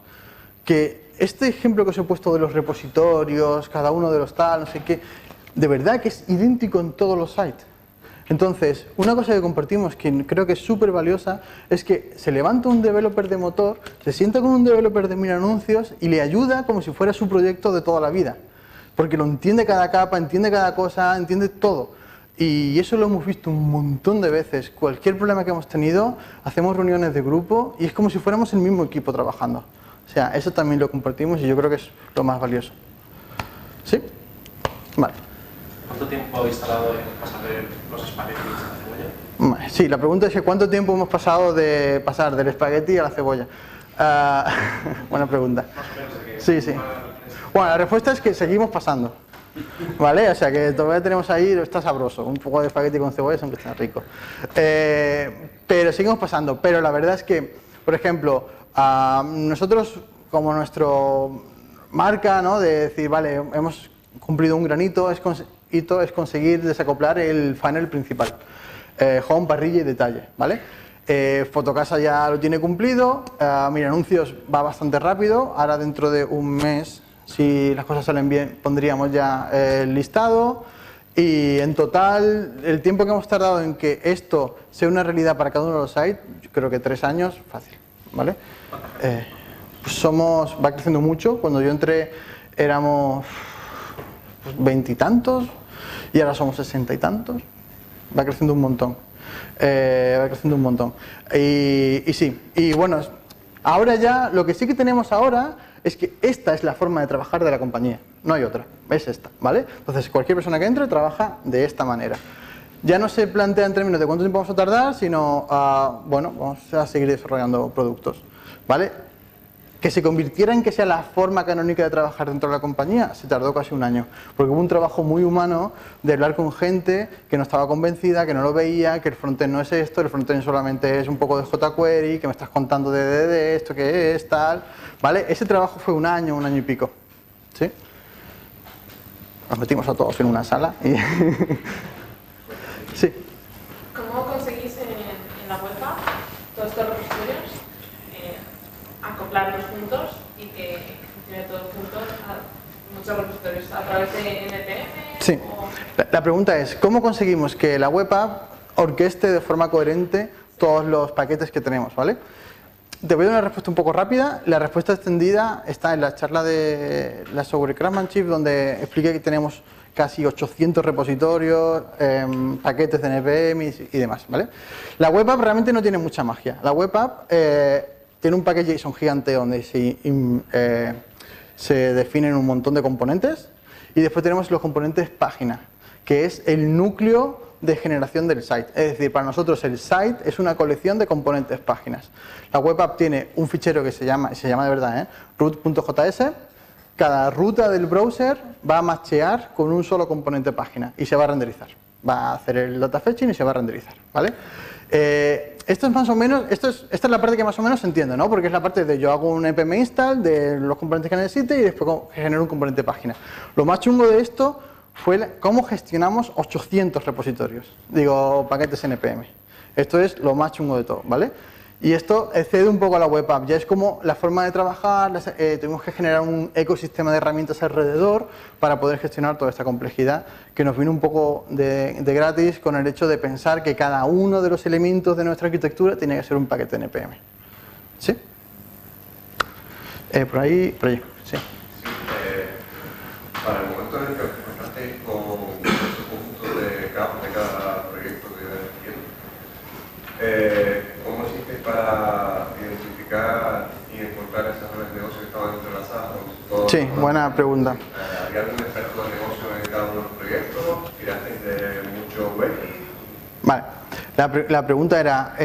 que este ejemplo que os he puesto de los repositorios, cada uno de los tal, no sé qué, de verdad que es idéntico en todos los sites. Entonces, una cosa que compartimos que creo que es súper valiosa es que se levanta un developer de motor, se sienta con un developer de mil anuncios y le ayuda como si fuera su proyecto de toda la vida. Porque lo entiende cada capa, entiende cada cosa, entiende todo. Y eso lo hemos visto un montón de veces. Cualquier problema que hemos tenido, hacemos reuniones de grupo y es como si fuéramos el mismo equipo trabajando. O sea, eso también lo compartimos y yo creo que es lo más valioso. ¿Sí? Vale. ¿Cuánto tiempo habéis tardado en pasar de los espaguetis a la cebolla? Sí, la pregunta es que ¿cuánto tiempo hemos pasado de pasar del espagueti a la cebolla? Buena pregunta. Sí, sí. Bueno, la respuesta es que seguimos pasando. ¿Vale? O sea que todavía tenemos ahí, está sabroso, un poco de espagueti con cebolla, aunque está rico. Pero seguimos pasando. Pero la verdad es que, por ejemplo, nosotros como nuestro marca, ¿no? De decir, vale, hemos cumplido un gran hito, es conseguir desacoplar el funnel principal. Home, parrilla y detalle, ¿vale? Fotocasa ya lo tiene cumplido, mira, anuncios va bastante rápido, ahora dentro de un mes, si las cosas salen bien, pondríamos ya el listado y en total el tiempo que hemos tardado en que esto sea una realidad para cada uno de los sites, yo creo que 3 años, fácil, ¿vale? Pues va creciendo mucho, cuando yo entré éramos 20 y tantos y ahora somos 60 y tantos, va creciendo un montón. Y sí, y bueno, ahora ya, lo que sí que tenemos ahora es que esta es la forma de trabajar de la compañía, no hay otra, es esta, ¿vale? Entonces cualquier persona que entre trabaja de esta manera. Ya no se plantea en términos de cuánto tiempo vamos a tardar, sino, bueno, vamos a seguir desarrollando productos, ¿vale? Que se convirtiera en que sea la forma canónica de trabajar dentro de la compañía, se tardó casi un año, porque hubo un trabajo muy humano de hablar con gente que no estaba convencida, que no lo veía, que el frontend no es esto, el frontend solamente es un poco de jQuery, que me estás contando de esto que es, tal, ¿vale? Ese trabajo fue un año y pico, ¿sí? Nos metimos a todos en una sala y... sí. ¿Cómo conseguís en la web todos estos repositorios acoplarlos juntos y que funcione todo juntos a muchos repositorios a través de NPM? Sí. La pregunta es, ¿cómo conseguimos que la web app orqueste de forma coherente todos los paquetes que tenemos, ¿vale? Te voy a dar una respuesta un poco rápida. La respuesta extendida está en la charla de la Software Craftsmanship, donde expliqué que tenemos casi 800 repositorios, paquetes de NPM y demás, ¿vale? La web app realmente no tiene mucha magia. La web app tiene un paquete JSON gigante donde se definen un montón de componentes y después tenemos los componentes página, que es el núcleo de generación del site. Es decir, para nosotros el site es una colección de componentes páginas. La web app tiene un fichero que se llama de verdad, root.js. Cada ruta del browser va a matchear con un solo componente página y se va a renderizar. Va a hacer el data fetching y se va a renderizar, ¿vale? Esto es más o menos, esta es la parte que más o menos entiendo, ¿no? Porque es la parte de yo hago un npm install de los componentes que necesite y después genero un componente página. Lo más chungo de esto fue cómo gestionamos 800 repositorios, paquetes npm. Esto es lo más chungo de todo, ¿vale? Y esto excede un poco a la web app, ya es como la forma de trabajar, tuvimos que generar un ecosistema de herramientas alrededor para poder gestionar toda esta complejidad que nos vino un poco de gratis con el hecho de pensar que cada uno de los elementos de nuestra arquitectura tiene que ser un paquete npm. ¿Sí? Por ahí, sí. Para el momento en el que os encontrasteis con el conjunto de cada proyecto que ¿cómo hicisteis para identificar y encontrar esas redes de negocio que estaban entrelazadas? Sí, buena pregunta. ¿Había algún experto de negocio en cada uno de los proyectos? ¿Tirasteis de mucho wiki? Vale, la pregunta era,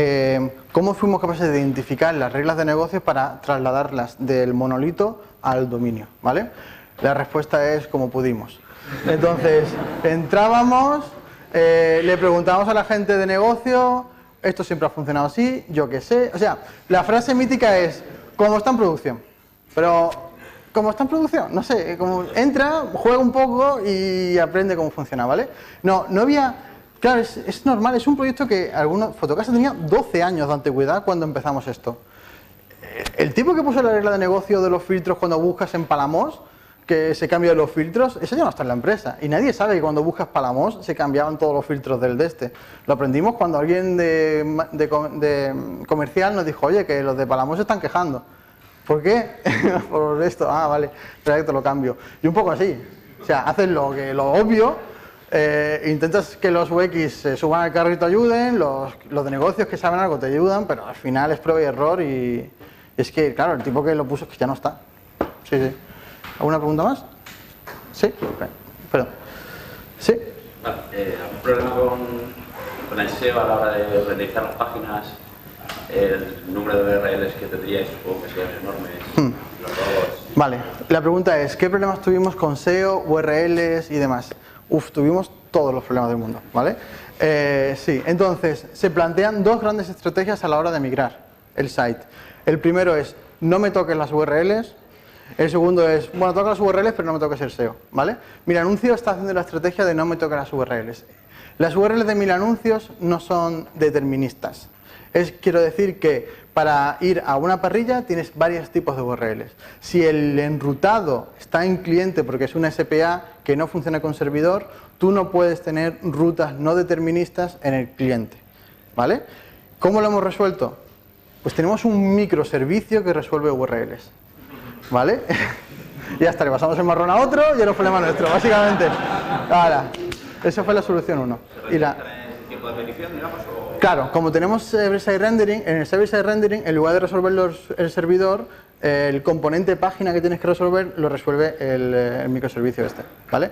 ¿cómo fuimos capaces de identificar las reglas de negocio para trasladarlas del monolito al dominio? ¿Vale? La respuesta es como pudimos. Entonces, entrábamos, le preguntábamos a la gente de negocio, esto siempre ha funcionado así, yo qué sé. O sea, la frase mítica es, ¿cómo está en producción? Pero, ¿cómo está en producción? No sé, como entra, juega un poco y aprende cómo funciona, ¿vale? No había... Claro, es normal, es un proyecto que Fotocasa tenía 12 años de antigüedad cuando empezamos esto. El tipo que puso la regla de negocio de los filtros cuando buscas en Palamos, que se cambian los filtros, eso ya no está en la empresa. Y nadie sabe que cuando buscas Palamos se cambiaban todos los filtros del de este. Lo aprendimos cuando alguien de comercial nos dijo, oye, que los de Palamos se están quejando. ¿Por qué? Por esto. Ah, vale, perfecto, lo cambio. Y un poco así. O sea, haces lo obvio, intentas que los UX se suban al carrito ayuden, los de negocios que saben algo te ayudan, pero al final es prueba y error y es que, claro, el tipo que lo puso es que ya no está. Sí, sí. ¿Alguna pregunta más? Sí, perdón. Sí. Vale, ¿algún problema con el SEO a la hora de realizar las páginas? El número de URLs que tendríais, supongo que serían enormes. Vale, la pregunta es, ¿qué problemas tuvimos con SEO, URLs y demás? Tuvimos todos los problemas del mundo, ¿vale? Sí, entonces, se plantean dos grandes estrategias a la hora de migrar el site. El primero es, no me toques las URLs. El segundo es, bueno, toca las URLs, pero no me toques el SEO, ¿vale? Milanuncio está haciendo la estrategia de no me toques las URLs. Las URLs de Milanuncios no son deterministas. Quiero decir que para ir a una parrilla tienes varios tipos de URLs. Si el enrutado está en cliente porque es una SPA que no funciona con servidor, tú no puedes tener rutas no deterministas en el cliente, ¿vale? ¿Cómo lo hemos resuelto? Pues tenemos un microservicio que resuelve URLs, ¿vale? Ya está, le pasamos el marrón a otro y era un problema nuestro, básicamente. Ahora, esa fue la solución 1. ¿Se registra en el tiempo de petición, digamos? Claro, como tenemos server-side rendering, en el server-side rendering, en lugar de resolverlo el servidor, el componente página que tienes que resolver lo resuelve el microservicio este, ¿vale?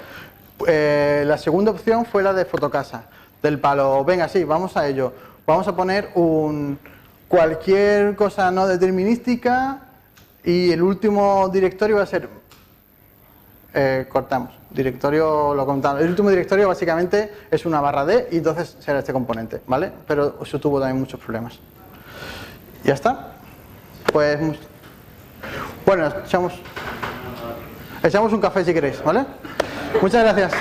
La segunda opción fue la de Fotocasa, del palo, venga, sí, vamos a ello. Vamos a poner cualquier cosa no determinística y el último directorio va a ser, cortamos, directorio lo contamos, el último directorio básicamente es una barra D y entonces será este componente, ¿vale? Pero eso tuvo también muchos problemas. ¿Ya está? Pues, bueno, echamos un café si queréis, ¿vale? Muchas gracias.